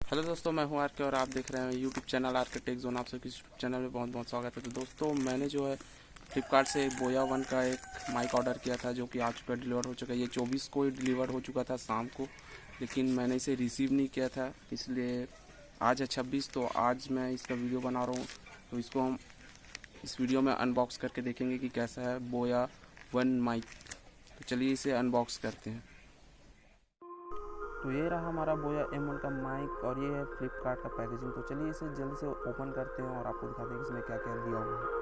Hello दोस्तों, मैं हूं आर के और आप देख रहे हैं यूट्यूब चैनल आर के टेक जोन। आप सबके यूट्यूब चैनल में बहुत बहुत स्वागत है। तो दोस्तों, मैंने जो है फ्लिपकार्ट से बोया 1 का एक माइक ऑर्डर किया था, जो कि आ चुका है, डिलीवर हो चुका है। ये 24 को ही डिलीवर हो चुका था शाम को, लेकिन मैंने इसे रिसीव नहीं किया था, इसलिए आज है 26। तो आज मैं इसका वीडियो बना रहा हूँ। तो इसको हम इस वीडियो में अनबॉक्स करके देखेंगे कि कैसा है बोया 1 माइक। तो चलिए इसे अनबॉक्स करते हैं। तो ये रहा हमारा बोया M1 का माइक और ये है फ्लिपकार्ट का पैकेजिंग। तो चलिए इसे जल्दी से ओपन करते हैं और आपको दिखाते हैं कि इसमें क्या क्या दिया हुआ है।